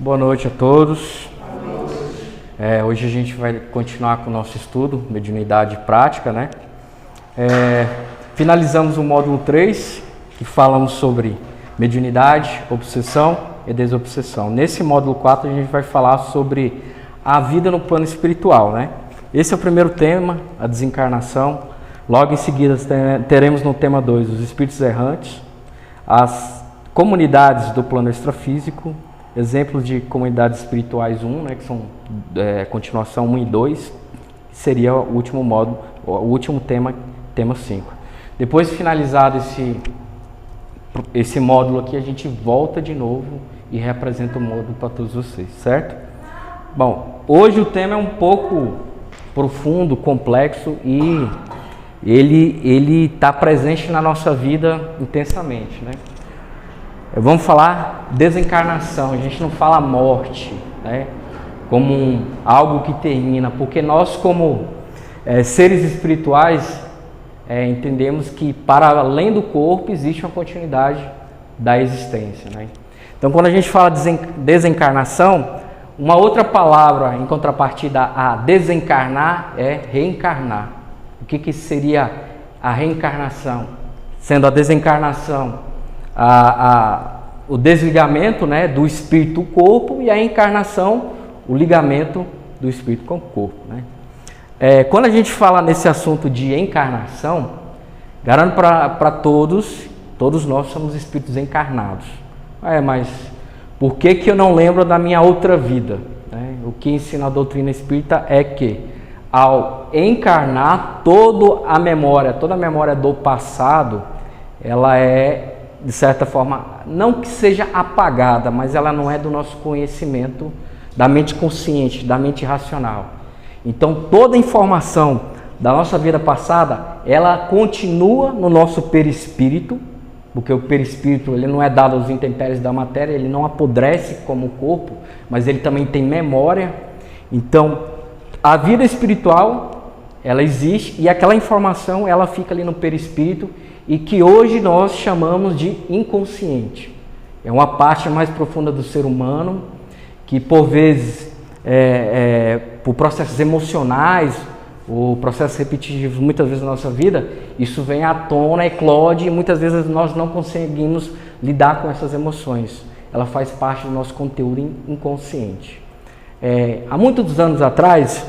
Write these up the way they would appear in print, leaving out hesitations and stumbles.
Boa noite a todos. Hoje a gente vai continuar com o nosso estudo, mediunidade prática, né? Finalizamos o módulo 3, que falamos sobre mediunidade, obsessão e desobsessão. Nesse módulo 4 a gente vai falar sobre a vida no plano espiritual, né? Esse é o primeiro tema, a desencarnação. Logo em seguida teremos no tema 2 os espíritos errantes, as comunidades do plano extrafísico, exemplos de comunidades espirituais 1, né, que são continuação 1 e 2, seria o último módulo, o último tema 5. Depois de finalizado esse módulo aqui, a gente volta de novo e reapresenta o módulo para todos vocês, certo? Bom, hoje o tema é um pouco profundo, complexo e ele está presente na nossa vida intensamente, né? Vamos falar desencarnação, a gente não fala morte, né, como algo que termina, porque nós como seres espirituais entendemos que para além do corpo existe uma continuidade da existência, né? Então quando a gente fala desencarnação, uma outra palavra em contrapartida a desencarnar é reencarnar. O que seria a reencarnação? Sendo a desencarnação o desligamento, né, do espírito do corpo, e a encarnação, o ligamento do espírito com o corpo, né? Quando a gente fala nesse assunto de encarnação, garanto para todos nós somos espíritos encarnados. Mas por que eu não lembro da minha outra vida? O que ensina a doutrina espírita é que ao encarnar toda a memória do passado, ela é, de certa forma, não que seja apagada, mas ela não é do nosso conhecimento, da mente consciente, da mente racional. Então, toda a informação da nossa vida passada, ela continua no nosso perispírito, porque o perispírito ele não é dado aos intempéries da matéria, ele não apodrece como o corpo, mas ele também tem memória. Então, a vida espiritual, ela existe e aquela informação, ela fica ali no perispírito, e que hoje nós chamamos de inconsciente. É uma parte mais profunda do ser humano, que por vezes, por processos emocionais, ou processos repetitivos, muitas vezes na nossa vida, isso vem à tona, eclode, e muitas vezes nós não conseguimos lidar com essas emoções. Ela faz parte do nosso conteúdo inconsciente. Há muitos anos atrás,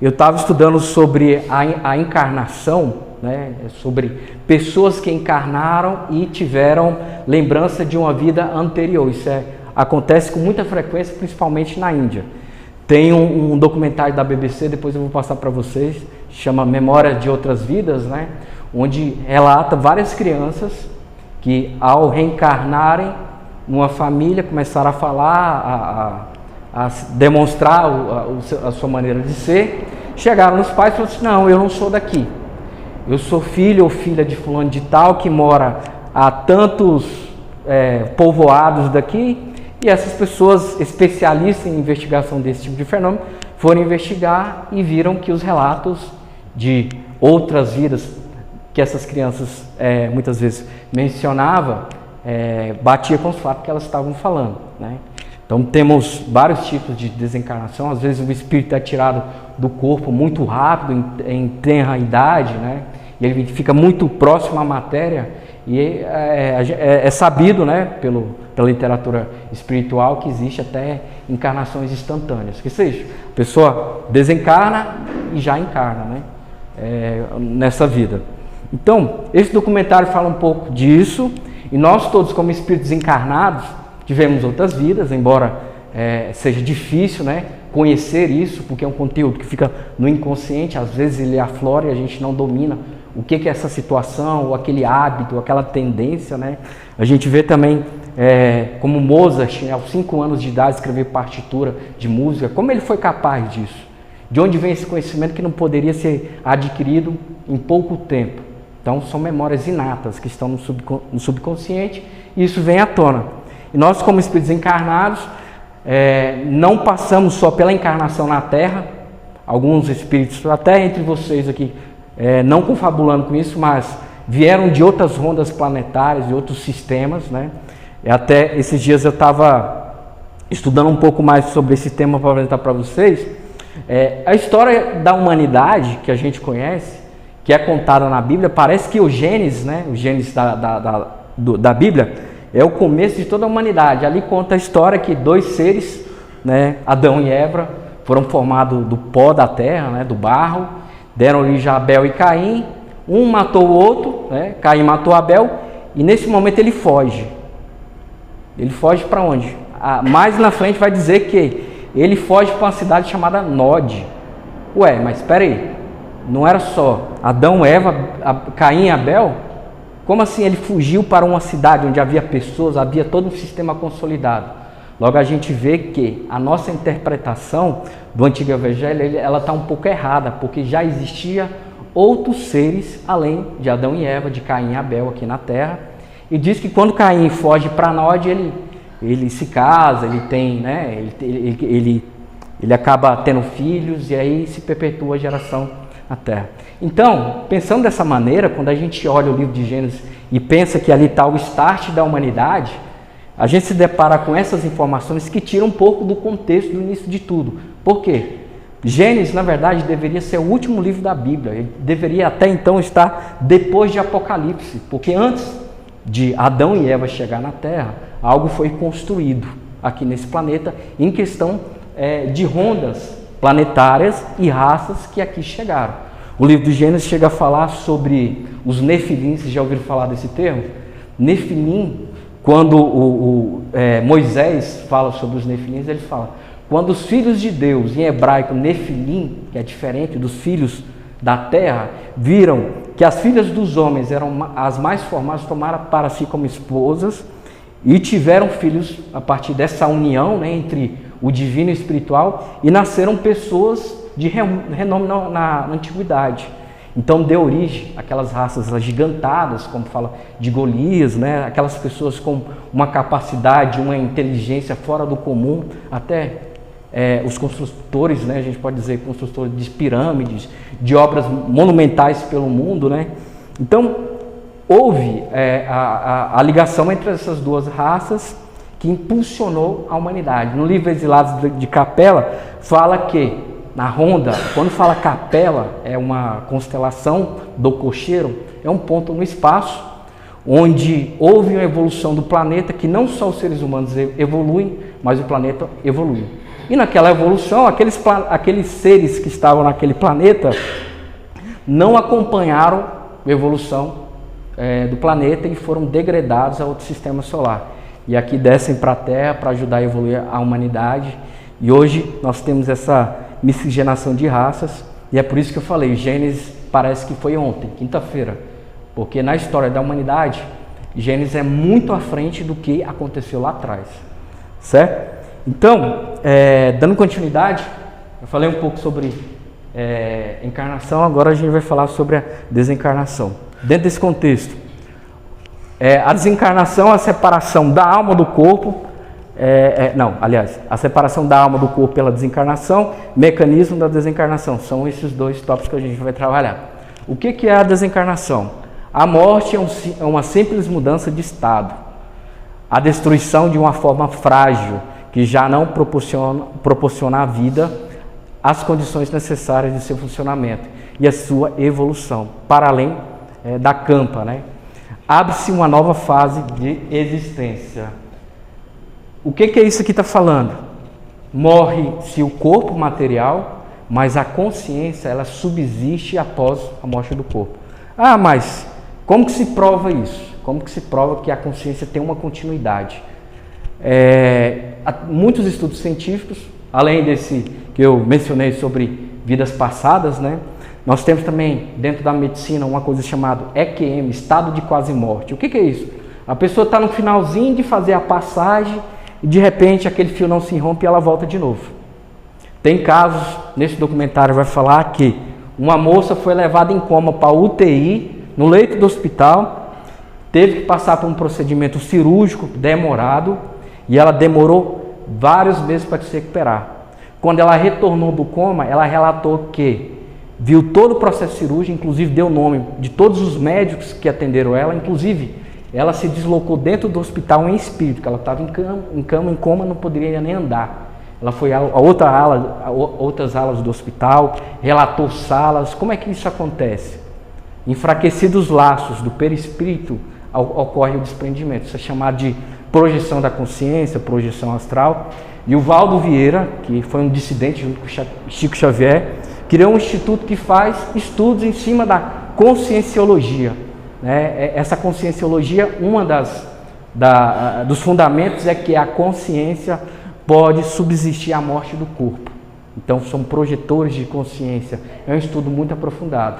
eu estava estudando sobre a encarnação, né, sobre pessoas que encarnaram e tiveram lembrança de uma vida anterior. Isso acontece com muita frequência, principalmente na Índia. Tem um documentário da BBC, depois eu vou passar para vocês, chama Memória de Outras Vidas, né, onde relata várias crianças que, ao reencarnarem numa família, começaram a falar, a demonstrar a sua maneira de ser. Chegaram nos pais e falaram assim: não, eu não sou daqui. Eu sou filho ou filha de fulano de tal, que mora a tantos povoados daqui, e essas pessoas especialistas em investigação desse tipo de fenômeno foram investigar e viram que os relatos de outras vidas que essas crianças muitas vezes mencionavam, batia com os fatos que elas estavam falando, né? Então temos vários tipos de desencarnação. Às vezes o espírito é tirado do corpo muito rápido, em tenra idade, né? E ele fica muito próximo à matéria, e é sabido, né, pela literatura espiritual, que existe até encarnações instantâneas. Que seja, a pessoa desencarna e já encarna, né, nessa vida. Então, esse documentário fala um pouco disso, e nós todos, como espíritos encarnados, tivemos outras vidas, embora seja difícil, né, conhecer isso, porque é um conteúdo que fica no inconsciente. Às vezes ele aflora e a gente não domina o que é essa situação, ou aquele hábito, aquela tendência, né? A gente vê também como Mozart, né, aos 5 anos de idade, escrever partitura de música. Como ele foi capaz disso? De onde vem esse conhecimento que não poderia ser adquirido em pouco tempo? Então são memórias inatas que estão no subconsciente, e isso vem à tona. E nós, como espíritos encarnados, não passamos só pela encarnação na Terra. Alguns espíritos, até entre vocês aqui, não confabulando com isso, mas vieram de outras rondas planetárias, de outros sistemas, né? Até esses dias eu estava estudando um pouco mais sobre esse tema para apresentar para vocês, a história da humanidade que a gente conhece, que é contada na Bíblia, parece que o Gênesis, né, o Gênesis da Bíblia, é o começo de toda a humanidade. Ali conta a história que dois seres, né, Adão e Eva, foram formados do pó da terra, né, do barro, deram origem a Abel e Caim, um matou o outro, né, Caim matou Abel, e nesse momento ele foge. Ele foge para onde? Mais na frente vai dizer que ele foge para uma cidade chamada Nod. Ué, mas espera aí, não era só Adão, Eva, Caim e Abel? Como assim ele fugiu para uma cidade onde havia pessoas, havia todo um sistema consolidado? Logo a gente vê que a nossa interpretação do Antigo Evangelho, ela está um pouco errada, porque já existia outros seres além de Adão e Eva, de Caim e Abel aqui na Terra. E diz que quando Caim foge para Nod, ele se casa, ele tem, né, ele acaba tendo filhos e aí se perpetua a geração na Terra. Então, pensando dessa maneira, quando a gente olha o livro de Gênesis e pensa que ali está o start da humanidade, a gente se depara com essas informações que tiram um pouco do contexto do início de tudo. Por quê? Gênesis, na verdade, deveria ser o último livro da Bíblia. Ele deveria até então estar depois de Apocalipse, porque antes de Adão e Eva chegar na Terra, algo foi construído aqui nesse planeta em questão de rondas planetárias e raças que aqui chegaram. O livro de Gênesis chega a falar sobre os Nefilim. Vocês já ouviram falar desse termo? Nefilim, quando Moisés fala sobre os Nefilim, ele fala, quando os filhos de Deus, em hebraico Nefilim, que é diferente dos filhos da terra, viram que as filhas dos homens eram as mais formadas, tomaram para si como esposas e tiveram filhos a partir dessa união, né, entre o divino e o espiritual, e nasceram pessoas de renome na antiguidade. Então deu origem àquelas raças agigantadas, como fala de Golias, né, aquelas pessoas com uma capacidade, uma inteligência fora do comum, até os construtores, né, a gente pode dizer construtores de pirâmides, de obras monumentais pelo mundo, né? Então houve a ligação entre essas duas raças que impulsionou a humanidade. No livro Exilados de Capela fala que na ronda, quando fala Capela, é uma constelação do cocheiro, é um ponto no espaço onde houve uma evolução do planeta, que não só os seres humanos evoluem, mas o planeta evolui. E naquela evolução, aqueles seres que estavam naquele planeta não acompanharam a evolução do planeta e foram degradados a outro sistema solar. E aqui descem para a Terra para ajudar a evoluir a humanidade. E hoje nós temos essa miscigenação de raças. E é por isso que eu falei, Gênesis parece que foi ontem, quinta-feira. Porque na história da humanidade, Gênesis é muito à frente do que aconteceu lá atrás. Certo? Então, dando continuidade, eu falei um pouco sobre encarnação, agora a gente vai falar sobre a desencarnação. Dentro desse contexto, a desencarnação é a separação da alma do corpo, a separação da alma do corpo pela desencarnação, mecanismo da desencarnação, são esses dois tópicos que a gente vai trabalhar. O que é a desencarnação? A morte é uma simples mudança de estado, a destruição de uma forma frágil, que já não proporciona à vida as condições necessárias de seu funcionamento e a sua evolução, para além da campa, né? Abre-se uma nova fase de existência. O que é isso que está falando? Morre-se o corpo material, mas a consciência ela subsiste após a morte do corpo. Ah, mas como que se prova isso? Como que se prova que a consciência tem uma continuidade? Há muitos estudos científicos, além desse que eu mencionei sobre vidas passadas, né? Nós temos também dentro da medicina uma coisa chamada EQM, estado de quase morte. O que é isso? A pessoa está no finalzinho de fazer a passagem e de repente aquele fio não se rompe e ela volta de novo. Tem casos, nesse documentário vai falar que uma moça foi levada em coma para UTI, no leito do hospital, teve que passar por um procedimento cirúrgico demorado e ela demorou vários meses para se recuperar. Quando ela retornou do coma, ela relatou que viu todo o processo cirúrgico, inclusive deu o nome de todos os médicos que atenderam ela, inclusive ela se deslocou dentro do hospital em espírito, que ela estava em coma, não poderia nem andar. Ela foi a outras alas do hospital, relatou salas. Como é que isso acontece? Enfraquecidos os laços do perispírito, ocorre o desprendimento. Isso é chamado de projeção da consciência, projeção astral. E o Valdo Vieira, que foi um dissidente junto com Chico Xavier, criou um instituto que faz estudos em cima da conscienciologia. Essa conscienciologia, dos fundamentos é que a consciência pode subsistir à morte do corpo. Então, são projetores de consciência. É um estudo muito aprofundado.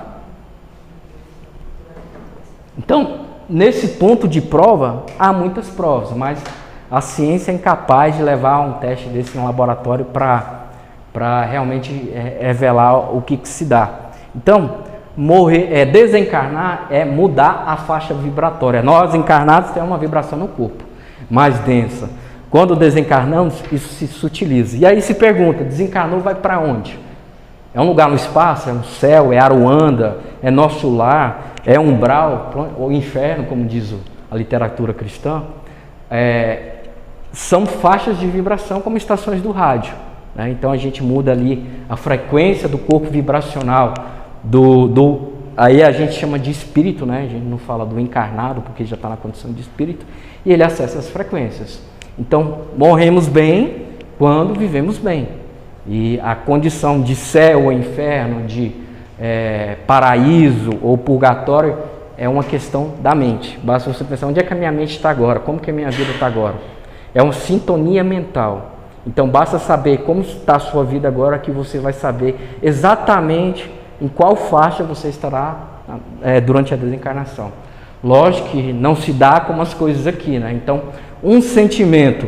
Então, nesse ponto de prova, há muitas provas, mas a ciência é incapaz de levar um teste desse no laboratório para realmente revelar o que se dá. Então, desencarnar é mudar a faixa vibratória. Nós, encarnados, temos uma vibração no corpo mais densa. Quando desencarnamos, isso se sutiliza. E aí se pergunta, desencarnou, vai para onde? É um lugar no espaço? É um céu? É Aruanda? É nosso lar? É umbral? Ou inferno, como diz a literatura cristã? São faixas de vibração como estações do rádio. Então a gente muda ali a frequência do corpo vibracional. Aí a gente chama de espírito, a gente não fala do encarnado, porque já está na condição de espírito, e ele acessa as frequências. Então, morremos bem quando vivemos bem. E a condição de céu ou inferno, de paraíso ou purgatório, é uma questão da mente. Basta você pensar, onde é que a minha mente está agora? Como que a minha vida está agora? É uma sintonia mental. Então, basta saber como está a sua vida agora, que você vai saber exatamente em qual faixa você estará durante a desencarnação. Lógico que não se dá como as coisas aqui, Então, um sentimento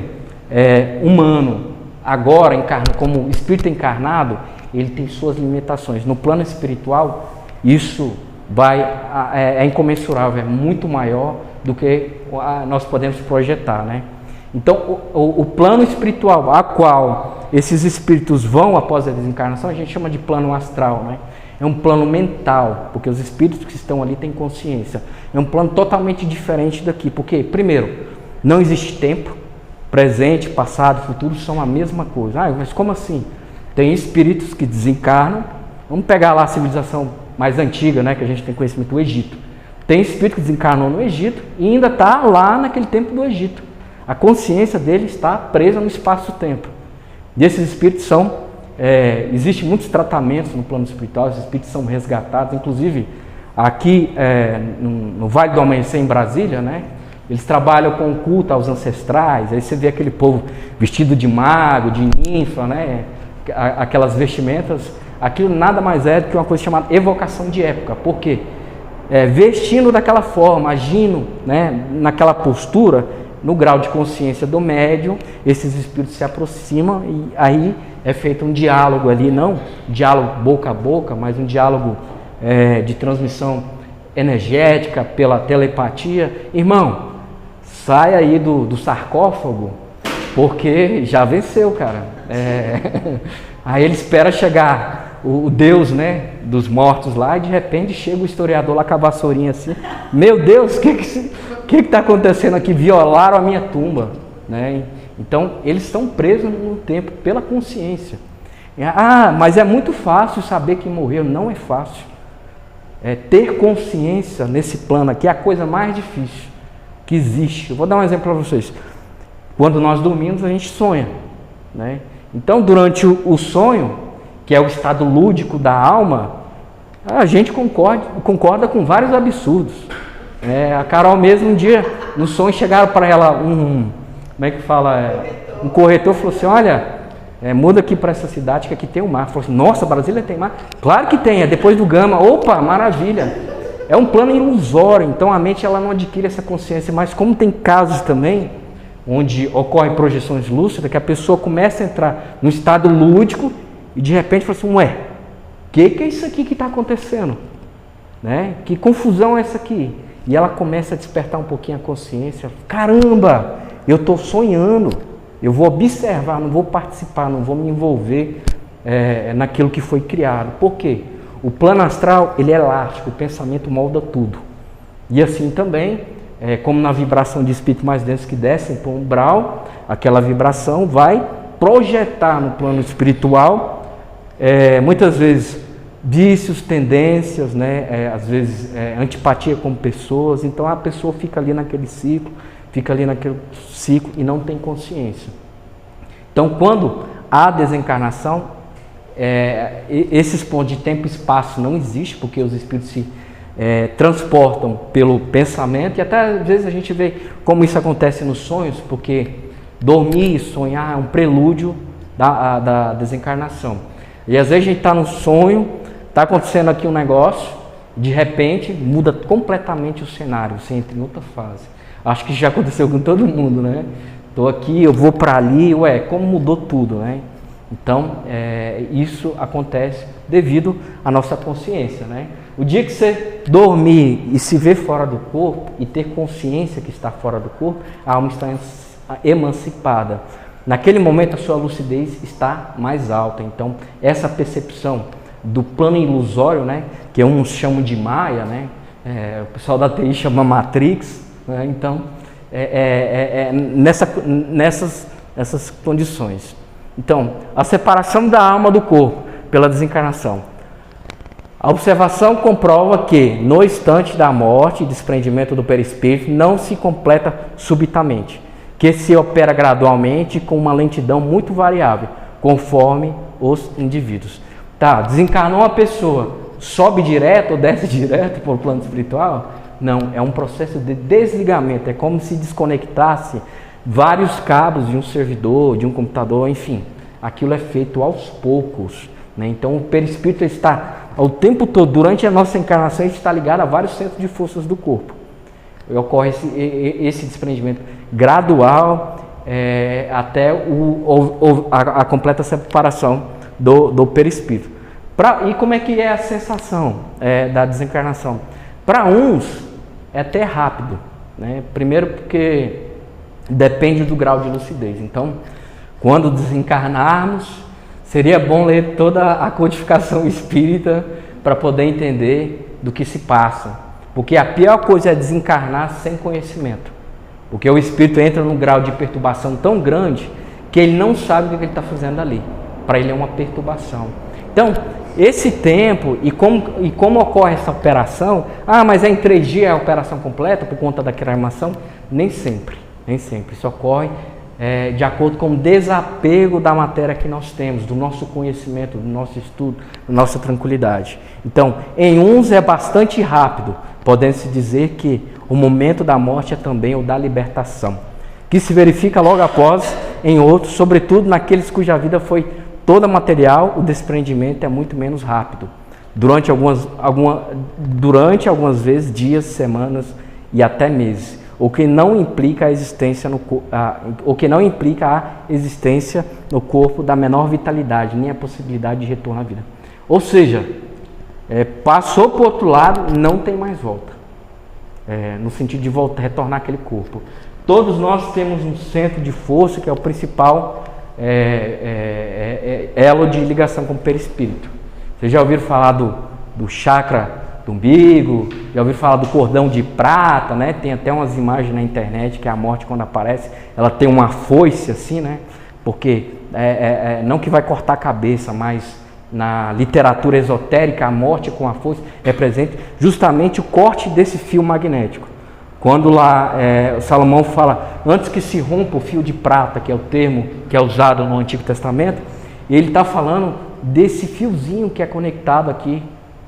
humano, agora como espírito encarnado, ele tem suas limitações. No plano espiritual, isso é incomensurável, é muito maior do que nós podemos projetar, Então, o plano espiritual a qual esses espíritos vão após a desencarnação, a gente chama de plano astral, É um plano mental, porque os espíritos que estão ali têm consciência. É um plano totalmente diferente daqui, porque, primeiro, não existe tempo, presente, passado, futuro são a mesma coisa. Mas como assim? Tem espíritos que desencarnam, vamos pegar lá a civilização mais antiga, que a gente tem conhecimento do Egito. Tem espírito que desencarnou no Egito e ainda está lá naquele tempo do Egito. A consciência dele está presa no espaço-tempo. E esses espíritos existem muitos tratamentos no plano espiritual, os espíritos são resgatados, inclusive aqui no Vale do Amanhecer, em Brasília, eles trabalham com o culto aos ancestrais. Aí você vê aquele povo vestido de mago, de ninfa, aquelas vestimentas. Aquilo nada mais é do que uma coisa chamada evocação de época. Por quê? Vestindo daquela forma, agindo naquela postura, no grau de consciência do médium, esses espíritos se aproximam e aí é feito um diálogo ali, não diálogo boca a boca, mas um diálogo de transmissão energética, pela telepatia. Irmão, sai aí do sarcófago, porque já venceu, cara. Aí ele espera chegar o Deus, dos mortos lá, e de repente chega o historiador lá com a vassourinha assim. Meu Deus, o que está acontecendo aqui? Violaram a minha tumba, Então, eles estão presos no tempo pela consciência. Mas é muito fácil saber quem morreu. Não é fácil. Ter consciência nesse plano aqui é a coisa mais difícil que existe. Eu vou dar um exemplo para vocês. Quando nós dormimos, a gente sonha, Então, durante o sonho, que é o estado lúdico da alma, a gente concorda com vários absurdos. A Carol mesmo, um dia, no sonho, chegaram para ela um corretor, falou assim, olha, muda aqui para essa cidade que aqui tem o mar. Falou assim, nossa, Brasília tem mar? Claro que tem, é depois do Gama. Opa, maravilha. É um plano ilusório, então a mente ela não adquire essa consciência, mas como tem casos também, onde ocorrem projeções lúcidas, que a pessoa começa a entrar no estado lúdico e de repente fala assim, o que é isso aqui que está acontecendo? Que confusão é essa aqui? E ela começa a despertar um pouquinho a consciência. Caramba, eu estou sonhando, eu vou observar, não vou participar, não vou me envolver naquilo que foi criado. Por quê? O plano astral ele é elástico, o pensamento molda tudo. E assim também como na vibração de espírito mais denso que descem para o umbral, aquela vibração vai projetar no plano espiritual, muitas vezes vícios, tendências, né? Às vezes antipatia com pessoas. Então a pessoa fica ali naquele ciclo e não tem consciência. Então quando há desencarnação, esses pontos de tempo e espaço não existem, porque os espíritos se transportam pelo pensamento, e até às vezes a gente vê como isso acontece nos sonhos, porque dormir e sonhar é um prelúdio da desencarnação. E às vezes a gente está no sonho, está acontecendo aqui um negócio, de repente muda completamente o cenário, você entra em outra fase. Acho que já aconteceu com todo mundo, né? Estou aqui, eu vou para ali, como mudou tudo, né? Então, isso acontece devido à nossa consciência, né? O dia que você dormir e se ver fora do corpo e ter consciência que está fora do corpo, a alma está emancipada. Naquele momento a sua lucidez está mais alta. Então, essa percepção do plano ilusório, né, que uns chamam de Maia, né, o pessoal da TI chama Matrix, né? Então, nessas condições. Então, a separação da alma do corpo pela desencarnação. A observação comprova que, no instante da morte e desprendimento do perispírito, não se completa subitamente, que se opera gradualmente com uma lentidão muito variável, conforme os indivíduos. Tá, desencarnou uma pessoa, sobe direto ou desce direto para o plano espiritual? Não, é um processo de desligamento, é como se desconectasse vários cabos de um servidor, de um computador, enfim. Aquilo é feito aos poucos, né? Então o perispírito está o tempo todo, durante a nossa encarnação, está ligado a vários centros de forças do corpo. E ocorre esse desprendimento gradual até a completa separação do perispírito. E como é que é a sensação da desencarnação? Para uns é até rápido, né? Primeiro porque depende do grau de lucidez. Então, quando desencarnarmos, seria bom ler toda a codificação espírita para poder entender do que se passa. Porque a pior coisa é desencarnar sem conhecimento. Porque o espírito entra num grau de perturbação tão grande que ele não sabe o que ele está fazendo ali. Para ele é uma perturbação. Então, esse tempo e como ocorre essa operação, mas em 3 dias é a operação completa por conta da cremação? Nem sempre. Isso ocorre de acordo com o desapego da matéria que nós temos, do nosso conhecimento, do nosso estudo, da nossa tranquilidade. Então, em uns é bastante rápido, podendo-se dizer que o momento da morte é também o da libertação, que se verifica logo após. Em outros, sobretudo naqueles cuja vida foi toda material, o desprendimento é muito menos rápido, durante algumas vezes dias, semanas e até meses. O que não implica a existência no corpo da menor vitalidade, nem a possibilidade de retorno à vida. Ou seja, passou para o outro lado, não tem mais volta. No sentido de retornar àquele corpo. Todos nós temos um centro de força que é o principal elo de ligação com o perispírito. Vocês já ouviram falar do chakra do umbigo, já ouviram falar do cordão de prata, né? Tem até umas imagens na internet que a morte, quando aparece, ela tem uma foice assim, né? Porque não que vai cortar a cabeça, mas na literatura esotérica a morte com a foice representa justamente o corte desse fio magnético. Quando lá Salomão fala, antes que se rompa o fio de prata, que é o termo que é usado no Antigo Testamento, ele está falando desse fiozinho que é conectado aqui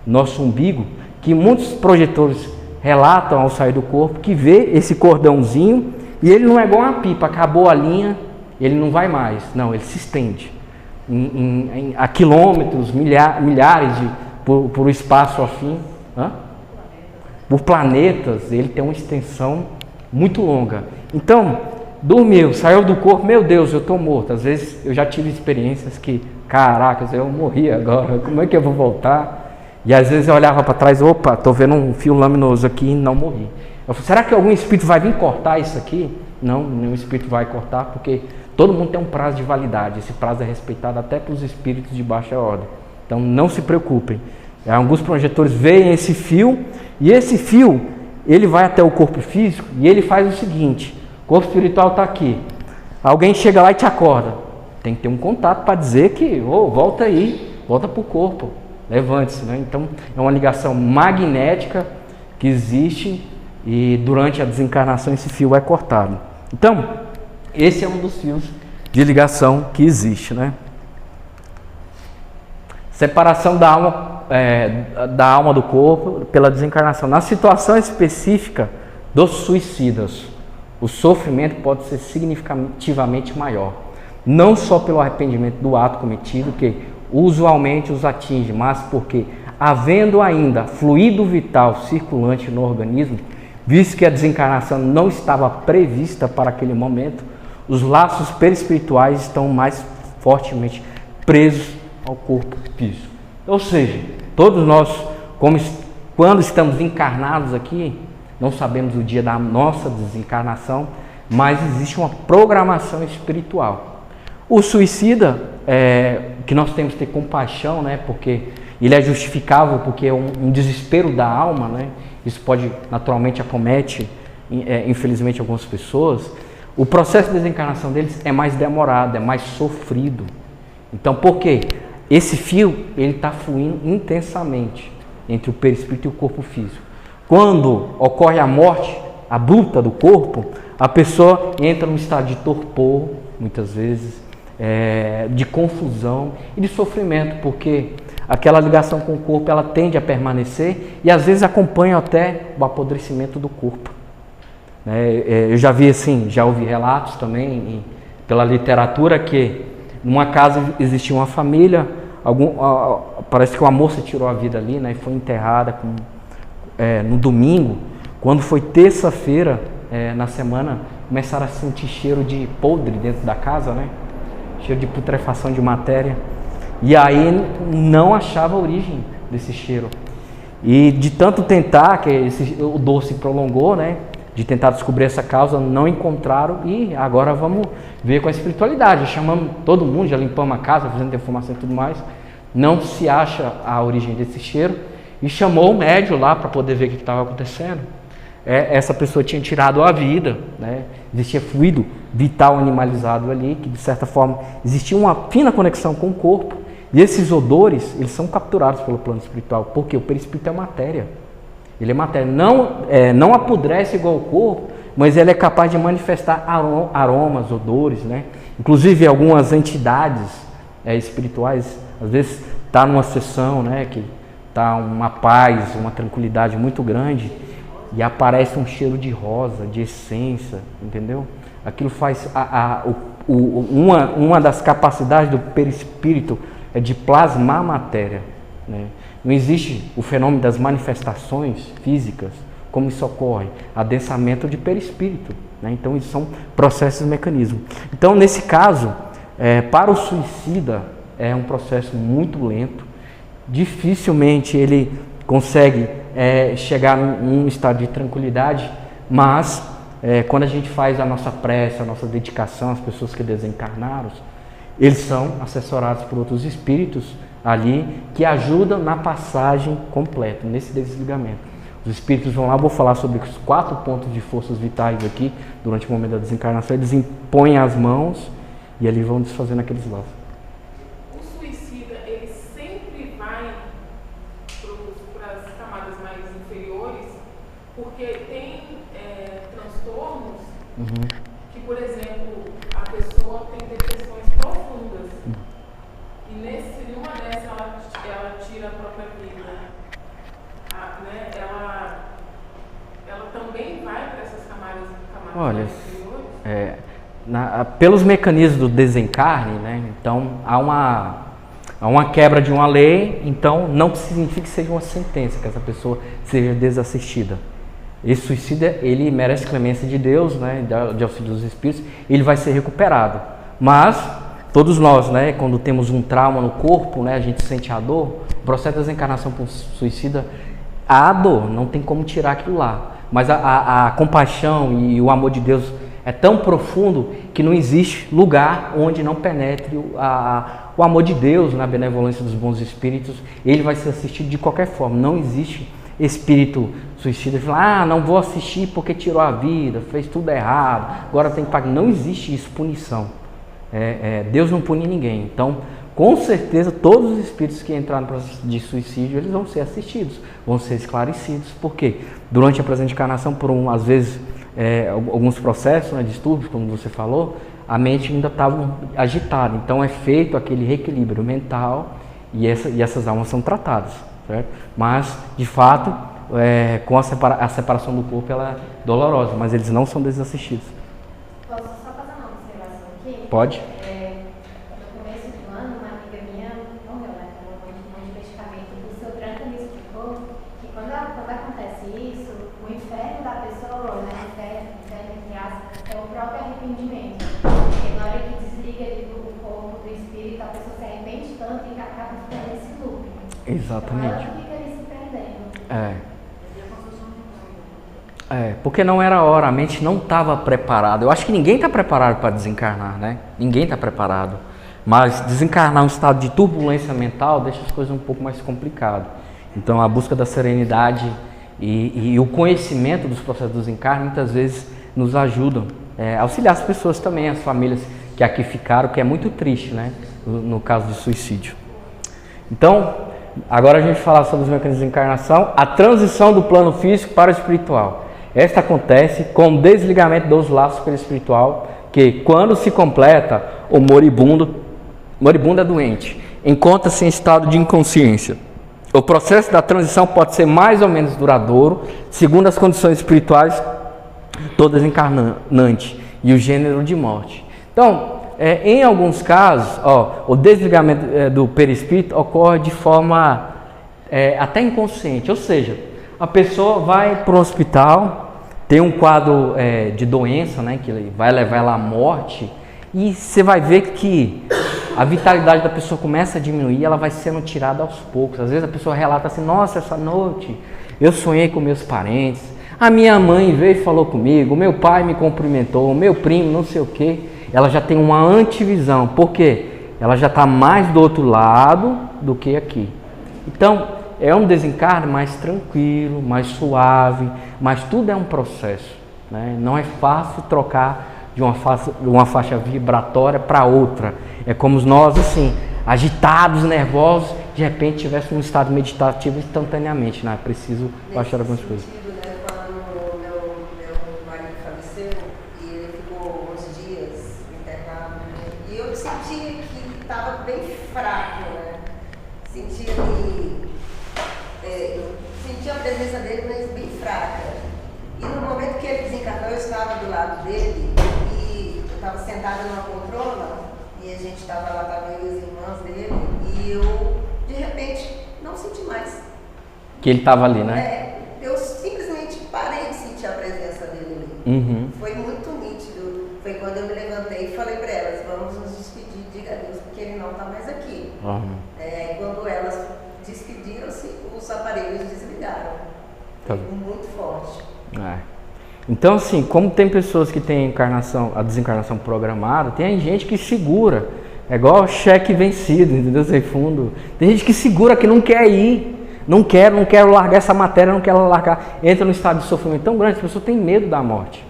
no nosso umbigo, que muitos projetores relatam ao sair do corpo, que vê esse cordãozinho e ele não é igual uma pipa, acabou a linha, ele não vai mais, não, ele se estende a quilômetros, milhares por espaço afim, por planetas, ele tem uma extensão muito longa. Então, dormiu, saiu do corpo, meu Deus, eu estou morto. Às vezes eu já tive experiências que, caracas, eu morri agora, como é que eu vou voltar? E às vezes eu olhava para trás, opa, estou vendo um fio laminoso aqui e não morri. Eu falei, será que algum espírito vai vir cortar isso aqui? Não, nenhum espírito vai cortar, porque todo mundo tem um prazo de validade. Esse prazo é respeitado até pelos espíritos de baixa ordem. Então não se preocupem. Alguns projetores veem esse fio, e esse fio ele vai até o corpo físico e ele faz o seguinte: o corpo espiritual está aqui. Alguém chega lá e te acorda. Tem que ter um contato para dizer que, volta aí, volta para o corpo, levante-se, né? Então, é uma ligação magnética que existe e durante a desencarnação esse fio é cortado. Então, esse é um dos fios de ligação que existe, né? Separação da alma do corpo pela desencarnação. Na situação específica dos suicidas, o sofrimento pode ser significativamente maior. Não só pelo arrependimento do ato cometido, que usualmente os atinge, mas porque, havendo ainda fluido vital circulante no organismo, visto que a desencarnação não estava prevista para aquele momento, os laços perispirituais estão mais fortemente presos ao corpo físico. Ou seja, todos nós, quando estamos encarnados aqui, não sabemos o dia da nossa desencarnação, mas existe uma programação espiritual. O suicida, que nós temos que ter compaixão, né, porque ele é justificável, porque é um desespero da alma, né, isso pode, naturalmente, acomete, infelizmente, algumas pessoas. O processo de desencarnação deles é mais demorado, é mais sofrido. Então, por quê? Esse fio, ele está fluindo intensamente entre o perispírito e o corpo físico. Quando ocorre a morte abrupta do corpo, a pessoa entra num estado de torpor, muitas vezes, de confusão e de sofrimento, porque aquela ligação com o corpo, ela tende a permanecer e às vezes acompanha até o apodrecimento do corpo. Eu já vi assim, já ouvi relatos também pela literatura que numa casa existia uma família, parece que uma moça tirou a vida ali, né, e foi enterrada no domingo. Quando foi terça-feira, na semana, começaram a sentir cheiro de podre dentro da casa, né? Cheiro de putrefação de matéria. E aí não achava a origem desse cheiro. E de tanto tentar, que o dor se prolongou, né? De tentar descobrir essa causa, não encontraram. E agora vamos ver com a espiritualidade. Chamamos todo mundo, já limpamos a casa, fazendo defumação e tudo mais. Não se acha a origem desse cheiro. E chamou o médium lá para poder ver o que estava acontecendo. Essa pessoa tinha tirado a vida, né? Existia fluido vital animalizado ali, que de certa forma existia uma fina conexão com o corpo, e esses odores, eles são capturados pelo plano espiritual, porque o perispírito é matéria, ele é matéria, não apodrece igual o corpo, mas ele é capaz de manifestar aromas, odores, né? Inclusive algumas entidades espirituais, às vezes está numa sessão, né, que está uma paz, uma tranquilidade muito grande, e aparece um cheiro de rosa, de essência, entendeu? Aquilo faz uma das capacidades do perispírito é de plasmar a matéria, né? Não existe o fenômeno das manifestações físicas, como isso ocorre, adensamento de perispírito, né? Então isso são processos e mecanismos. Então nesse caso, para o suicida é um processo muito lento, dificilmente ele consegue chegar num estado de tranquilidade, mas quando a gente faz a nossa prece, a nossa dedicação às pessoas que desencarnaram, eles são assessorados por outros espíritos ali que ajudam na passagem completa, nesse desligamento. Os espíritos vão lá, vou falar sobre os 4 pontos de forças vitais aqui, durante o momento da desencarnação, eles impõem as mãos e ali vão desfazendo aqueles laços. O suicida, ele sempre vai para as camadas mais inferiores, porque tem transtornos que, por exemplo, a pessoa tem depressões profundas e numa dessas ela tira a própria vida, né? Ela também vai para essas camadas mais inferiores? Pelos mecanismos do desencarne, né? Então há uma quebra de uma lei, então não significa que seja uma sentença, que essa pessoa seja desassistida. Esse suicida, ele merece clemência de Deus, né, de auxílio dos espíritos, ele vai ser recuperado. Mas todos nós, né, quando temos um trauma no corpo, né, a gente sente a dor. O processo de desencarnação para um suicida, há dor, não tem como tirar aquilo lá. Mas a compaixão e o amor de Deus é tão profundo que não existe lugar onde não penetre o amor de Deus, na benevolência dos bons espíritos. Ele vai ser assistido de qualquer forma. Não existe espírito suicida fala, não vou assistir porque tirou a vida, fez tudo errado, agora tem que pagar. Não existe isso, punição. Deus não pune ninguém. Então, com certeza, todos os espíritos que entraram no processo de suicídio, eles vão ser assistidos, vão ser esclarecidos. Por quê? Durante a presente encarnação, às vezes, alguns processos, né, distúrbios, como você falou, a mente ainda estava agitada. Então, é feito aquele reequilíbrio mental e essas almas são tratadas, certo? Mas, de fato, com a separação do corpo, ela é dolorosa, mas eles não são desassistidos. Posso só fazer uma observação aqui? Pode. No começo do ano, uma amiga minha morreu, né? Com um medicamento. O seu Branca me explicou que quando acontece isso, o inferno da pessoa, né? O inferno entre aspas, é o próprio arrependimento. Porque na hora que desliga ali do corpo, do espírito, a pessoa se arrepende tanto e acaba ficando nesse loop. Exatamente. Então ela fica ali se perdendo. Porque não era a hora, a mente não estava preparada. Eu acho que ninguém está preparado para desencarnar, né? Ninguém está preparado. Mas desencarnar um estado de turbulência mental deixa as coisas um pouco mais complicadas. Então a busca da serenidade e o conhecimento dos processos do desencarne muitas vezes nos ajudam. Auxiliar as pessoas também, as famílias que aqui ficaram, que é muito triste, né? No caso de suicídio. Então, agora a gente vai falar sobre os mecanismos de desencarnação, a transição do plano físico para o espiritual. Esta acontece com o desligamento dos laços perispiritual, que quando se completa, o moribundo é doente, encontra-se em estado de inconsciência. O processo da transição pode ser mais ou menos duradouro, segundo as condições espirituais do desencarnante e o gênero de morte. Então, em alguns casos, o desligamento do perispírito ocorre de forma até inconsciente, ou seja, a pessoa vai para o hospital, tem um quadro de doença, né, que vai levar ela à morte, e você vai ver que a vitalidade da pessoa começa a diminuir, ela vai sendo tirada aos poucos. Às vezes a pessoa relata assim, nossa, essa noite eu sonhei com meus parentes, a minha mãe veio e falou comigo, o meu pai me cumprimentou, o meu primo, não sei o quê. Ela já tem uma antivisão, por quê? Ela já está mais do outro lado do que aqui. Então, é um desencarne mais tranquilo, mais suave, mas tudo é um processo, né? Não é fácil trocar de uma faixa vibratória para outra. É como nós, assim, agitados, nervosos, de repente tivéssemos um estado meditativo instantaneamente, né? É preciso baixar algumas coisas. Né, quando meu marido faleceu e ele ficou uns dias internado, né? E eu sentia que estava bem fraco, né? Sentia a presença dele, mas bem fraca. E no momento que ele desencarnou, eu estava do lado dele e eu estava sentada numa poltrona e a gente estava lá, estava eu e as irmãs dele, e eu, de repente, não senti mais. Que ele estava ali, né? Eu simplesmente parei de sentir a presença dele ali. Uhum. Foi muito nítido. Foi quando eu me levantei e falei para elas, vamos nos despedir, diga a Deus, porque ele não está mais aqui. Uhum. Quando elas despediram-se, os aparelhos desligaram. Tá. Muito forte. Então, assim, como tem pessoas que têm a desencarnação programada, tem gente que segura. É igual cheque vencido, entendeu? Sem fundo. Tem gente que segura, que não quer ir. Não quero largar essa matéria, não quero largar. Entra num estado de sofrimento tão grande, a pessoa tem medo da morte.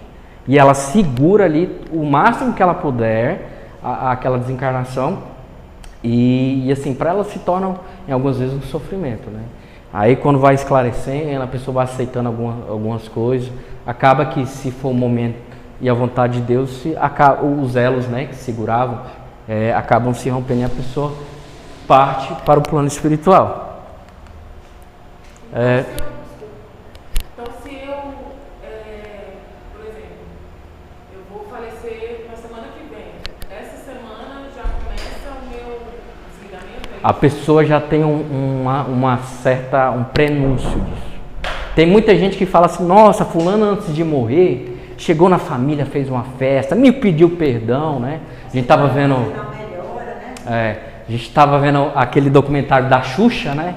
E ela segura ali o máximo que ela puder, aquela desencarnação. E assim, para ela se torna, em algumas vezes, um sofrimento, né? Aí quando vai esclarecendo, a pessoa vai aceitando algumas coisas, acaba que, se for o momento e a vontade de Deus, os elos, né, que seguravam, acabam se rompendo e a pessoa parte para o plano espiritual. Então, se eu, por exemplo, eu vou falecer na semana que vem, essa semana já começa o meu desligamento? A pessoa já tem um prenúncio disso. Tem muita gente que fala assim, nossa, fulano antes de morrer, chegou na família, fez uma festa, me pediu perdão, né? A gente estava vendo... a gente estava vendo aquele documentário da Xuxa, né?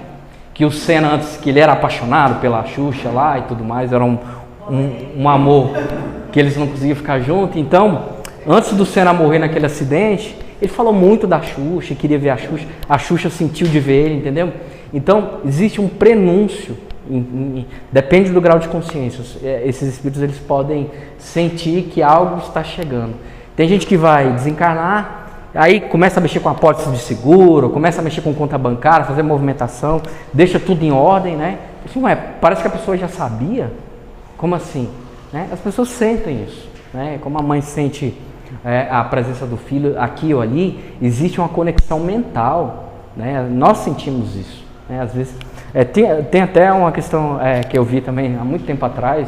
Que o Senna, antes, que ele era apaixonado pela Xuxa lá e tudo mais, era um amor que eles não conseguiam ficar juntos. Então, antes do Senna morrer naquele acidente, ele falou muito da Xuxa, queria ver a Xuxa sentiu de ver ele, entendeu? Então, existe um prenúncio Depende do grau de consciência. Esses espíritos eles podem sentir que algo está chegando. Tem gente que vai desencarnar, aí começa a mexer com a apólice de seguro, começa a mexer com conta bancária, fazer movimentação, deixa tudo em ordem, né? Assim, parece que a pessoa já sabia. Como assim? Né? As pessoas sentem isso, né? Como a mãe sente a presença do filho aqui ou ali, existe uma conexão mental, né? Nós sentimos isso, né? Às vezes tem até uma questão que eu vi também há muito tempo atrás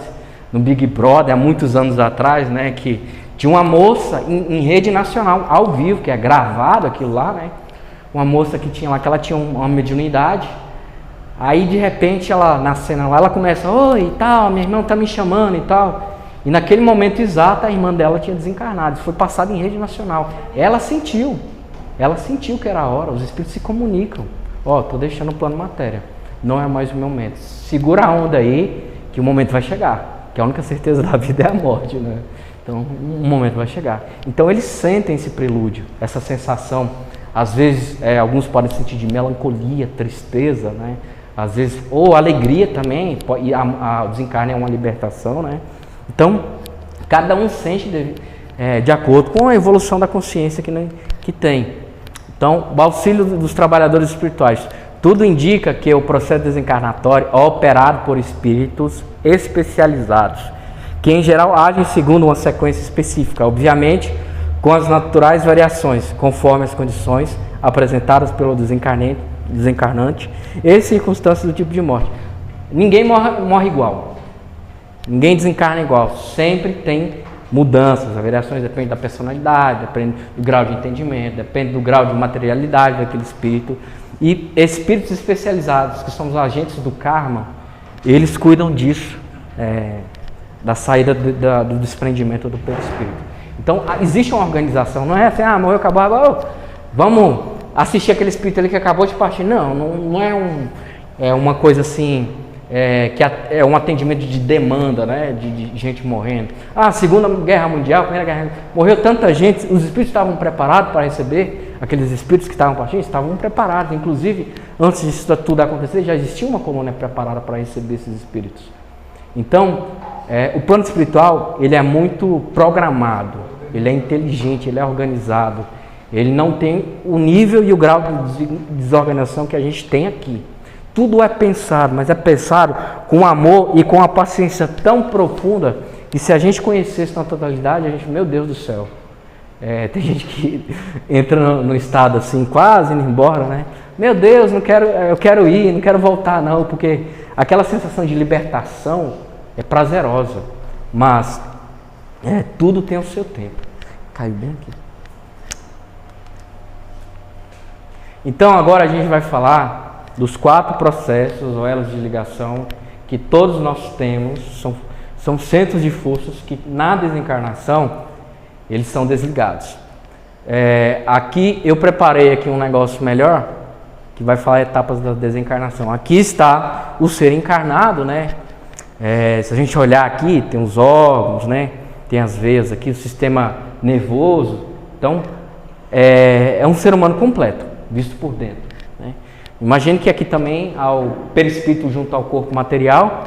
no Big Brother, há muitos anos atrás, né? Que tinha uma moça em rede nacional ao vivo, que é gravado aquilo lá, né? Uma moça que tinha lá, que ela tinha uma mediunidade. Aí de repente ela na cena lá, ela começa, oi e tal, minha irmã tá me chamando e tal. E naquele momento exato, a irmã dela tinha desencarnado. Isso foi passado em rede nacional. Ela sentiu que era a hora. Os espíritos se comunicam. Tô deixando o plano matéria. Não é mais o meu momento. Segura a onda aí, que o momento vai chegar. Que a única certeza da vida é a morte, né? Então, um momento vai chegar. Então, eles sentem esse prelúdio, essa sensação. Às vezes, alguns podem sentir de melancolia, tristeza, né? Às vezes, ou alegria também. E o desencarne é uma libertação, né? Então, cada um sente de acordo com a evolução da consciência que tem. Então, o auxílio dos trabalhadores espirituais. Tudo indica que o processo desencarnatório é operado por espíritos especializados, que em geral agem segundo uma sequência específica, obviamente com as naturais variações, conforme as condições apresentadas pelo desencarnante e circunstâncias do tipo de morte. Ninguém morre igual. Ninguém desencarna igual, sempre tem mudanças, as variações dependem da personalidade, depende do grau de entendimento, depende do grau de materialidade daquele espírito. E espíritos especializados, que são os agentes do karma, eles cuidam disso, da saída do desprendimento do perispírito. Então, existe uma organização, não é assim, morreu, acabou, vamos assistir aquele espírito ali que acabou de partir. Não é uma coisa assim... que é um atendimento de demanda, né, de gente morrendo. Segunda Guerra Mundial, Primeira Guerra Mundial, morreu tanta gente, os espíritos estavam preparados para receber, aqueles espíritos que estavam partindo, estavam preparados. Inclusive, antes disso tudo acontecer, já existia uma colônia preparada para receber esses espíritos. Então, o plano espiritual, ele é muito programado, ele é inteligente, ele é organizado, ele não tem o nível e o grau de desorganização que a gente tem aqui. Tudo é pensado, mas é pensado com amor e com a paciência tão profunda que se a gente conhecesse na totalidade, a gente, meu Deus do céu, tem gente que entra no estado assim, quase indo embora, né? Meu Deus, eu quero ir, não quero voltar não, porque aquela sensação de libertação é prazerosa, mas tudo tem o seu tempo. Caiu bem aqui. Então agora a gente vai falar dos 4 processos ou elos de ligação que todos nós temos, são centros de forças que na desencarnação eles são desligados. Aqui eu preparei aqui um negócio melhor que vai falar etapas da desencarnação. Aqui está o ser encarnado, né? Se a gente olhar aqui, tem os órgãos, né? Tem as veias aqui, o sistema nervoso. Então é um ser humano completo, visto por dentro. Imagine que aqui também há o perispírito junto ao corpo material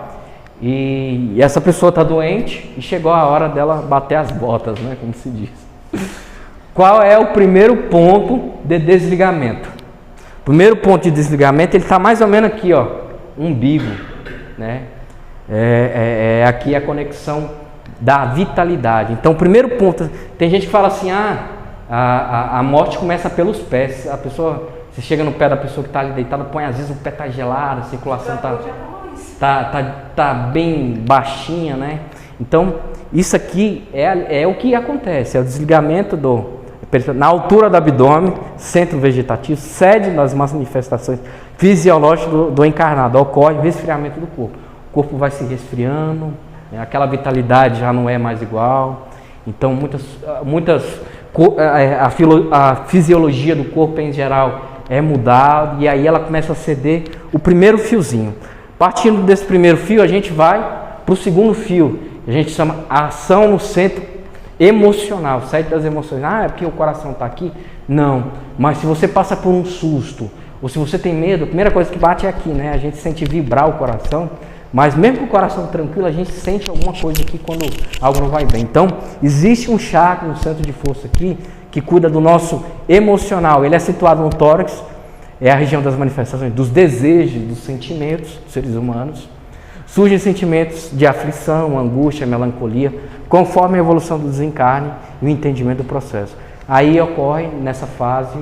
e essa pessoa está doente e chegou a hora dela bater as botas, né, como se diz. Qual é o primeiro ponto de desligamento? O primeiro ponto de desligamento, ele está mais ou menos aqui, umbigo, né? Aqui a conexão da vitalidade. Então, o primeiro ponto, tem gente que fala assim, a morte começa pelos pés, a pessoa... Você chega no pé da pessoa que está ali deitada, põe às vezes o pé está gelado, a circulação tá bem baixinha, né? Então, isso aqui é o que acontece, é o desligamento na altura do abdômen, centro vegetativo, sede das manifestações fisiológicas do encarnado, ocorre o resfriamento do corpo. O corpo vai se resfriando, aquela vitalidade já não é mais igual, então a fisiologia do corpo em geral é mudado e aí ela começa a ceder o primeiro fiozinho. Partindo desse primeiro fio, a gente vai para o segundo fio. A gente chama ação no centro emocional, sede das emoções. É porque o coração está aqui? Não, mas se você passa por um susto, ou se você tem medo, a primeira coisa que bate é aqui, né? A gente sente vibrar o coração, mas mesmo com o coração tranquilo, a gente sente alguma coisa aqui quando algo não vai bem. Então, existe um chakra, um centro de força aqui, que cuida do nosso emocional. Ele é situado no tórax, é a região das manifestações, dos desejos, dos sentimentos dos seres humanos. Surgem sentimentos de aflição, angústia, melancolia, conforme a evolução do desencarne e o entendimento do processo. Aí ocorre, nessa fase,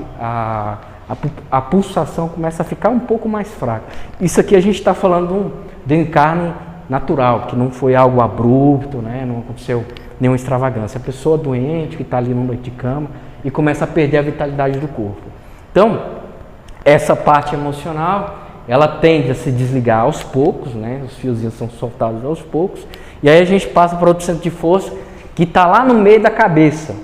a pulsação começa a ficar um pouco mais fraca. Isso aqui a gente está falando de um desencarne natural, que não foi algo abrupto, né? Não aconteceu nenhuma extravagância. A pessoa doente, que está ali no leito de cama, e começa a perder a vitalidade do corpo. Então, essa parte emocional, ela tende a se desligar aos poucos, né? Os fiozinhos são soltados aos poucos, e aí a gente passa para outro centro de força, que está lá no meio da cabeça,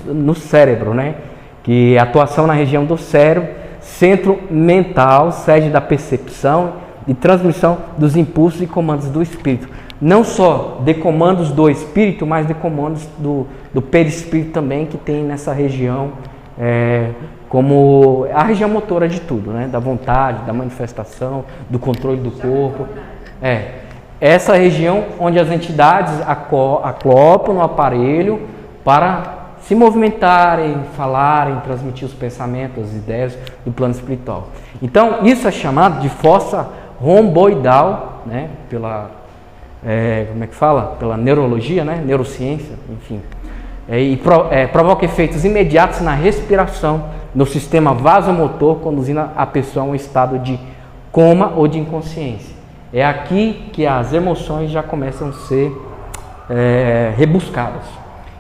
no cérebro, né? Que é a atuação na região do cérebro, centro mental, sede da percepção e transmissão dos impulsos e comandos do espírito. Não só de comandos do espírito, mas de comandos do perispírito também, que tem nessa região, como a região motora de tudo, né? Da vontade, da manifestação, do controle do corpo. Essa região onde as entidades acoplam no aparelho para se movimentarem, falarem, transmitir os pensamentos, as ideias do plano espiritual. Então, isso é chamado de fossa romboidal, né? Pela neurologia, né? Neurociência, enfim. Provoca efeitos imediatos na respiração, no sistema vasomotor, conduzindo a pessoa a um estado de coma ou de inconsciência. É aqui que as emoções já começam a ser rebuscadas.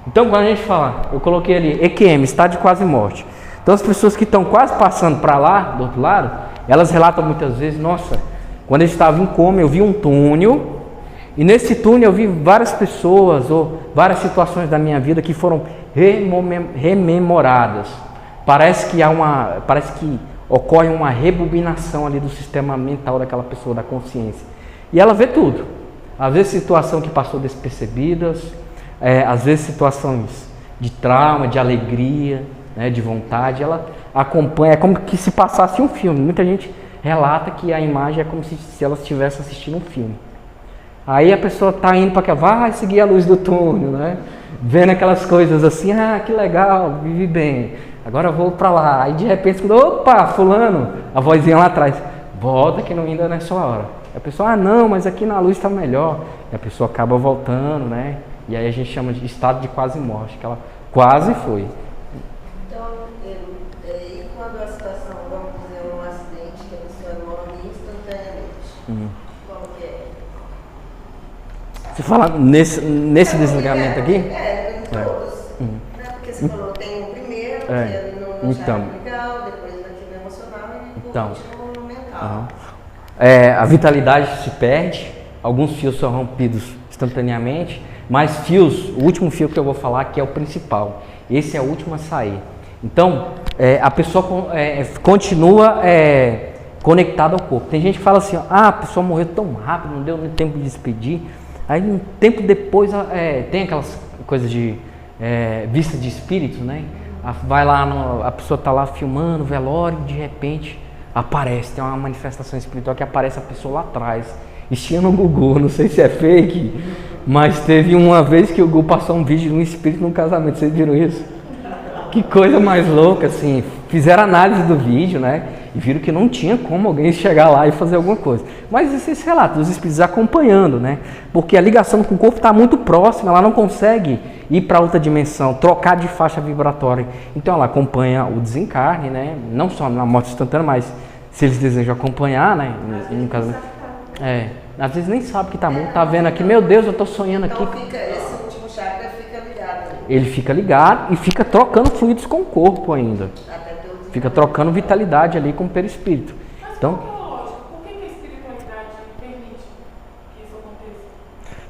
Então, quando a gente fala, eu coloquei ali, EQM, estado de quase morte. Então, as pessoas que estão quase passando para lá, do outro lado, elas relatam muitas vezes, nossa, quando eu estava em coma, eu vi um túnel, e nesse túnel eu vi várias pessoas, ou várias situações da minha vida que foram rememoradas. Parece que ocorre uma rebobinação ali do sistema mental daquela pessoa, da consciência. E ela vê tudo. Às vezes situação que passou despercebidas, às vezes situações de trauma, de alegria, né, de vontade, ela acompanha, é como que se passasse um filme. Muita gente relata que a imagem é como se ela estivesse assistindo um filme. Aí a pessoa está indo para cá, vai seguir a luz do túnel, né? Vendo aquelas coisas assim, que legal, vivi bem, agora eu vou para lá. Aí de repente, opa, fulano, a vozinha lá atrás, volta que ainda não é sua hora. A pessoa, não, mas aqui na luz está melhor. E a pessoa acaba voltando, né? E aí a gente chama de estado de quase morte, que ela quase foi. Então, e quando a situação, vamos dizer, um acidente que a pessoa morre instantaneamente, como que é? Você fala nesse desligamento aqui? Em todos. Né? Porque você falou, tem o primeiro, que é no chakra legal, depois naquilo emocional e por último no mental. A vitalidade se perde, alguns fios são rompidos instantaneamente, mas o último fio que eu vou falar que é o principal, esse é o último a sair. Então, a pessoa continua conectada ao corpo. Tem gente que fala assim, a pessoa morreu tão rápido, não deu nem tempo de despedir. Aí um tempo depois tem aquelas coisas de vista de espírito, né? Vai lá, a pessoa está lá filmando o velório e de repente aparece, tem uma manifestação espiritual que aparece a pessoa lá atrás. Isso tinha no Google, não sei se é fake, mas teve uma vez que o Google passou um vídeo de um espírito num casamento, vocês viram isso? Que coisa mais louca, assim, fizeram análise do vídeo, né, e viram que não tinha como alguém chegar lá e fazer alguma coisa. Mas esse relato dos espíritos acompanhando, né, porque a ligação com o corpo está muito próxima, ela não consegue ir para outra dimensão, trocar de faixa vibratória. Então ela acompanha o desencarne, né, não só na morte instantânea, mas se eles desejam acompanhar, né, no casamento. Às vezes nem sabe que tá morto, tá vendo aqui, meu Deus, eu tô sonhando aqui. Então esse último chakra fica ligado. Ele fica ligado e fica trocando fluidos com o corpo ainda. Fica trocando vitalidade ali com o perispírito. Então, por que a espiritualidade permite que isso aconteça?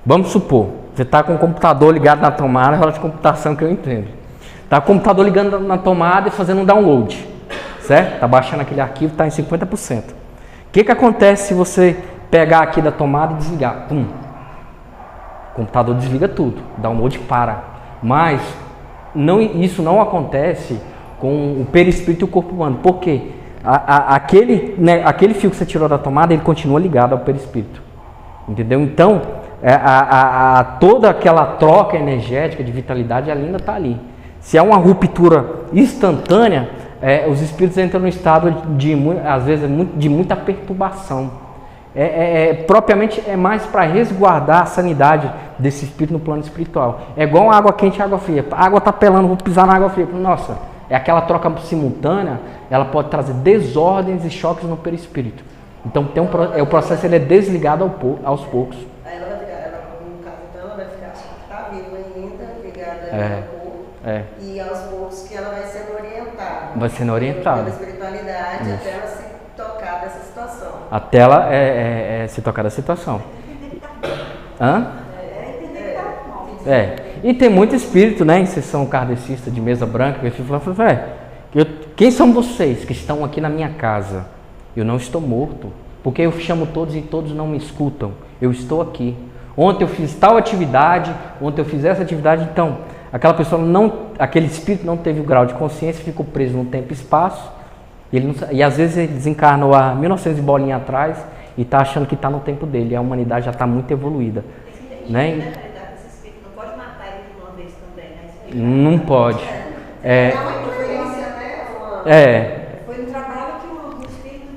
Vamos supor, você está com o computador ligado na tomada, é de computação que eu entendo. Está com o computador ligando na tomada e fazendo um download, certo? Está baixando aquele arquivo, está em 50%. O que acontece se você pegar aqui da tomada e desligar? Pum. O computador desliga tudo, o download para. Mas isso não acontece com o perispírito e o corpo humano. Por quê? aquele fio que você tirou da tomada, ele continua ligado ao perispírito. Entendeu? Então, toda aquela troca energética de vitalidade, ela ainda está ali. Se há uma ruptura instantânea, os espíritos entram no estado às vezes, de muita perturbação. Propriamente é mais para resguardar a sanidade desse espírito no plano espiritual. É igual água quente e água fria. A água está pelando, vou pisar na água fria. Nossa, aquela troca simultânea, ela pode trazer desordens e choques no perispírito. Então o processo ele é desligado aos poucos. Aí ela vai ficar, no caso então, ela vai ficar achando que está viva ainda, ligada ao corpo, e aos poucos que ela vai sendo orientada. Vai sendo orientada. Pela espiritualidade, até ela se tocar dessa situação. Até ela se tocar da situação. Hã? E tem muito espírito, né, em sessão kardecista de mesa branca, que fica falando, quem são vocês que estão aqui na minha casa? Eu não estou morto, porque eu chamo todos e todos não me escutam. Eu estou aqui. Ontem eu fiz tal atividade, ontem eu fiz essa atividade, então aquele espírito não teve o grau de consciência, ficou preso no tempo e espaço, e às vezes ele desencarnou há 1900 e bolinha atrás e está achando que está no tempo dele, e a humanidade já está muito evoluída. Né? Não pode matar ele de uma vez também, né? Não pode. Foi no trabalho que o espírito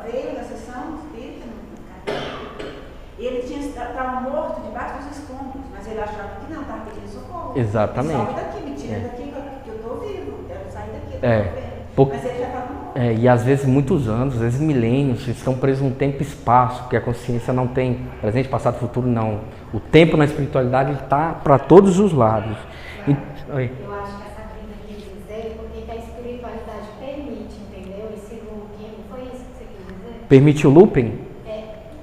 veio na sessão, o espírito, e ele estava morto debaixo dos escombros, mas ele achava que não, estava pedindo socorro. Exatamente. Sai daqui, me tira daqui que eu estou vivo, eu quero sair daqui, eu estou vendo. Mas ele já estava morto. E às vezes muitos anos, às vezes milênios, eles estão presos num tempo e espaço, porque a consciência não tem presente, passado, futuro, não. O tempo na espiritualidade está para todos os lados. Eu acho que essa crise quis dizer porque a espiritualidade permite, entendeu? Esse looping, foi isso que você quis dizer? Permite o looping?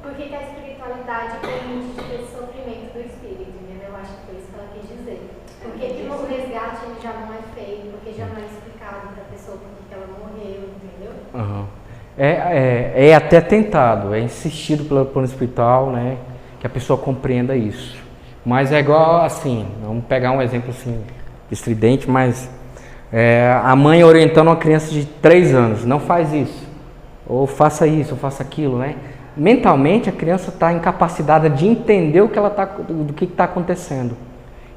Porque a espiritualidade permite esse sofrimento do espírito, entendeu? Eu acho que foi isso que ela quis dizer. Porque o resgate ele já não é feito, porque já não é explicado para a pessoa porque ela morreu, entendeu? É até tentado, é insistido pelo plano espiritual, né, que a pessoa compreenda isso. Mas é igual assim, vamos pegar um exemplo assim, estridente, mas a mãe orientando uma criança de 3 anos, não faz isso, ou faça isso, ou faça aquilo, né? Mentalmente a criança está incapacitada de entender do que está acontecendo.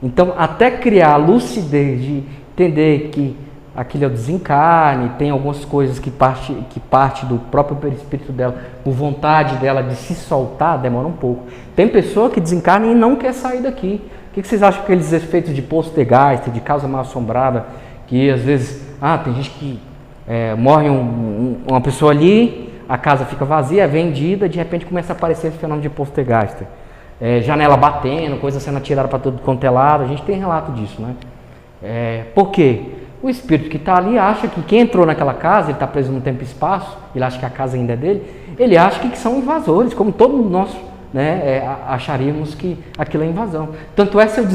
Então, até criar a lucidez de entender que aquilo é o desencarne, tem algumas coisas que parte do próprio perispírito dela, por vontade dela de se soltar, demora um pouco. Tem pessoa que desencarna e não quer sair daqui. O que vocês acham aqueles efeitos de poltergeist, de casa mal assombrada, que às vezes, tem gente que morre uma pessoa ali, a casa fica vazia, é vendida, de repente começa a aparecer esse fenômeno de poltergeist. Janela batendo, coisa sendo atirada para todo quanto é lado, a gente tem relato disso, né? Por quê? O espírito que está ali acha que quem entrou naquela casa, ele está preso no tempo e espaço, ele acha que a casa ainda é dele, ele acha que são invasores, como todos nós, né, acharíamos que aquilo é invasão. Tanto se eu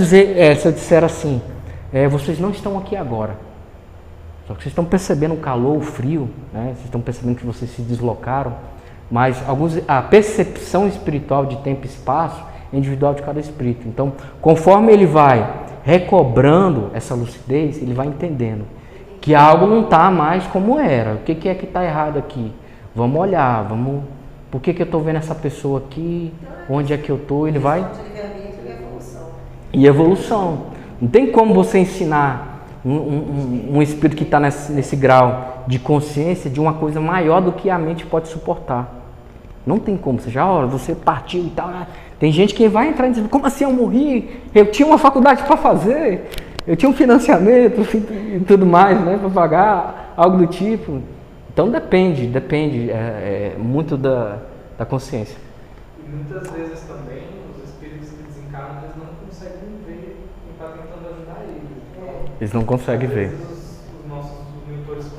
disser assim, vocês não estão aqui agora, só que vocês estão percebendo o calor, o frio, né, vocês estão percebendo que vocês se deslocaram, mas a percepção espiritual de tempo e espaço é individual de cada espírito. Então, conforme ele vai recobrando essa lucidez, ele vai entendendo que algo não está mais como era. O que é que está errado aqui? Vamos olhar, por que eu estou vendo essa pessoa aqui? Onde é que eu estou? Ele vai... E evolução. Não tem como você ensinar um espírito que está nesse grau de consciência de uma coisa maior do que a mente pode suportar. Não tem como. Você partiu e tal... Tem gente que vai entrar e diz, como assim eu morri? Eu tinha uma faculdade para fazer, eu tinha um financiamento e tudo mais, né, para pagar, algo do tipo. Então depende muito da consciência. E muitas vezes também os espíritos que desencarnam, eles não conseguem ver quem está tentando ajudar eles. Eles não conseguem ver. Os nossos mentores não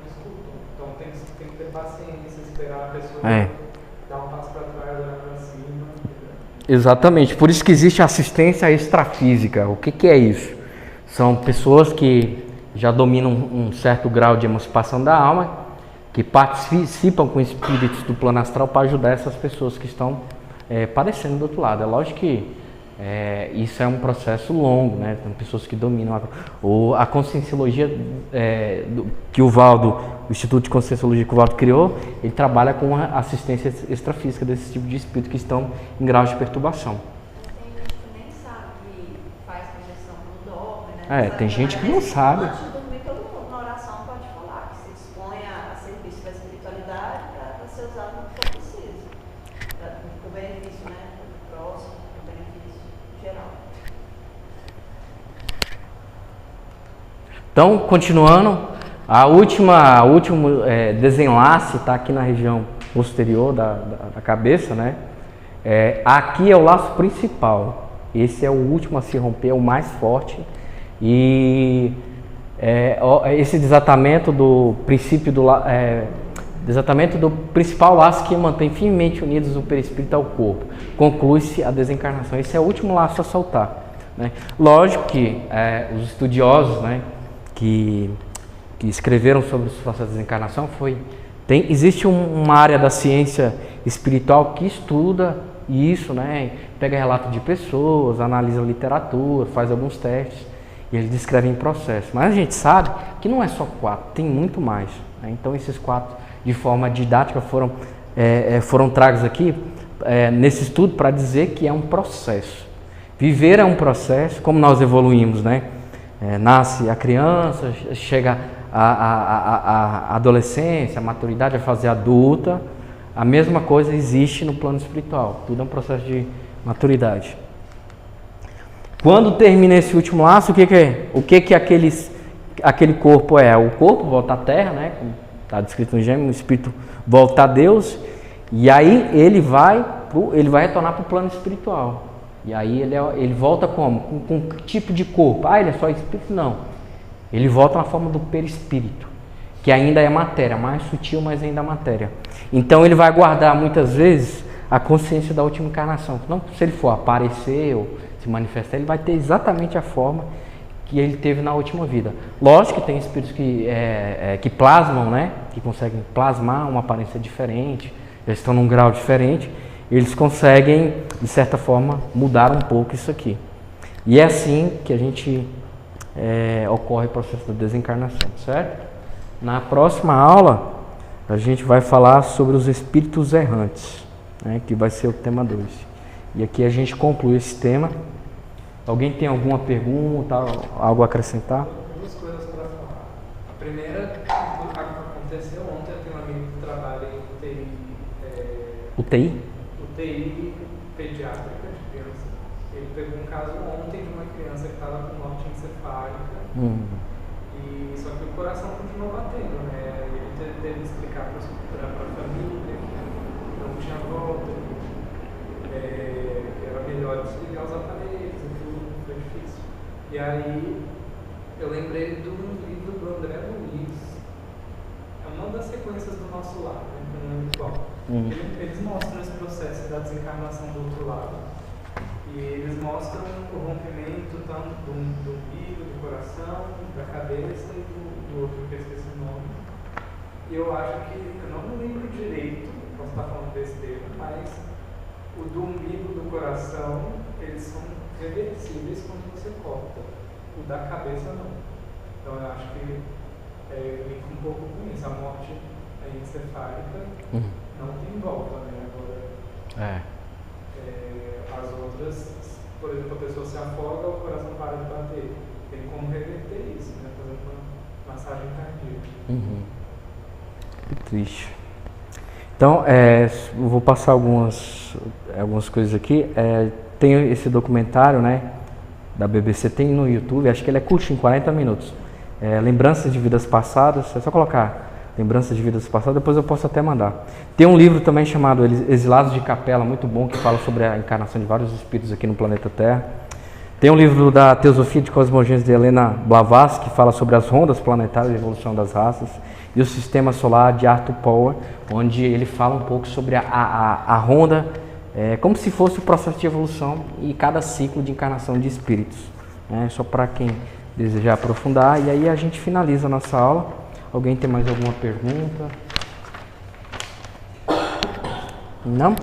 escutam. Então tem que ter paciência, esperar a pessoa... Dá um passo para trás, olhar para cima. Exatamente, por isso que existe assistência extrafísica. O que é isso? São pessoas que já dominam um certo grau de emancipação da alma, que participam com espíritos do plano astral para ajudar essas pessoas que estão padecendo do outro lado. É lógico que Isso é um processo longo, né? Tem pessoas que dominam. A conscienciologia que o Valdo, o Instituto de Conscienciologia que o Valdo criou, ele trabalha com a assistência extrafísica desse tipo de espírito que estão em grau de perturbação. Tem gente que nem sabe que faz projeção quando dorme, né? Tem gente que não sabe. Antes de dormir, todo mundo na oração pode falar que se dispõe a serviço da espiritualidade para ser usado no que for preciso. Com o benefício, né? Do próximo, com o benefício geral. Então, continuando, o último desenlace está aqui na região posterior da cabeça, né? Aqui é o laço principal. Esse é o último a se romper, é o mais forte. E esse desatamento do princípio desatamento do principal laço que mantém firmemente unidos o perispírito ao corpo. Conclui-se a desencarnação. Esse é o último laço a soltar, né? Lógico que os estudiosos, né, que escreveram sobre os processos de desencarnação existe uma área da ciência espiritual que estuda isso, né? Pega relato de pessoas, analisa literatura, faz alguns testes e eles descrevem o processo. Mas a gente sabe que não é só 4, tem muito mais, né? Então esses 4, de forma didática, foram tragos aqui nesse estudo para dizer que é um processo. Viver é um processo, como nós evoluímos, né? Nasce a criança, chega a adolescência, a maturidade, a fase adulta. A mesma coisa existe no plano espiritual. Tudo é um processo de maturidade. Quando termina esse último laço, o que aquele corpo é? O corpo volta à Terra, né? Como está descrito no Gêmeos, o espírito volta a Deus. E aí ele vai retornar para o plano espiritual. E aí ele volta como? Com que tipo de corpo? Ele é só espírito? Não. Ele volta na forma do perispírito, que ainda é matéria, mais sutil, mas ainda é matéria. Então ele vai guardar muitas vezes a consciência da última encarnação. Não, se ele for aparecer ou se manifestar, ele vai ter exatamente a forma que ele teve na última vida. Lógico que tem espíritos que plasmam, né? Que conseguem plasmar uma aparência diferente, já estão num grau diferente. Eles conseguem, de certa forma, mudar um pouco isso aqui. E é assim que a gente ocorre o processo da desencarnação, certo? Na próxima aula, a gente vai falar sobre os espíritos errantes, né, que vai ser o tema 2. E aqui a gente conclui esse tema. Alguém tem alguma pergunta, algo a acrescentar? Duas coisas para falar. A primeira, aconteceu ontem, eu tenho um amigo que trabalha em UTI. UTI? UTI pediátrica de criança. Ele pegou um caso ontem de uma criança que estava com morte encefálica. E só que o coração continuou batendo, né? Ele teve que explicar para a família que não tinha volta, que era melhor desligar os aparelhos e tudo, foi difícil. E aí eu lembrei de um livro do André Luiz, é uma das sequências do Nosso Lar, né? Que eu não lembro qual. Eles mostram esse processo da desencarnação do outro lado. E eles mostram o rompimento tanto do umbigo, do coração, da cabeça e do outro, que eu esqueci o nome. E eu acho que, eu não me lembro direito, posso estar falando besteira, mas o do umbigo, do coração, eles são reversíveis quando você corta. O da cabeça não. Então eu acho que linka um pouco com isso. A morte encefálica não tem volta, né? Agora, as outras, por exemplo, a pessoa se afoga, o coração para de bater. Tem como reverter isso, né? Fazendo uma massagem cardíaca. Que triste. Então, eu vou passar algumas coisas aqui. Tem esse documentário, né, da BBC, tem no YouTube, acho que ele é curtinho, 40 minutos. Lembranças de vidas passadas, é só colocar Lembranças de Vidas Passadas, depois eu posso até mandar. Tem um livro também chamado Exilados de Capela, muito bom, que fala sobre a encarnação de vários espíritos aqui no planeta Terra. Tem um livro da Teosofia de Cosmogênese de Helena Blavatsky, que fala sobre as rondas planetárias e a evolução das raças, e o Sistema Solar de Arthur Power, onde ele fala um pouco sobre a ronda, como se fosse o processo de evolução e cada ciclo de encarnação de espíritos. Só para quem desejar aprofundar, e aí a gente finaliza a nossa aula. Alguém tem mais alguma pergunta? Não?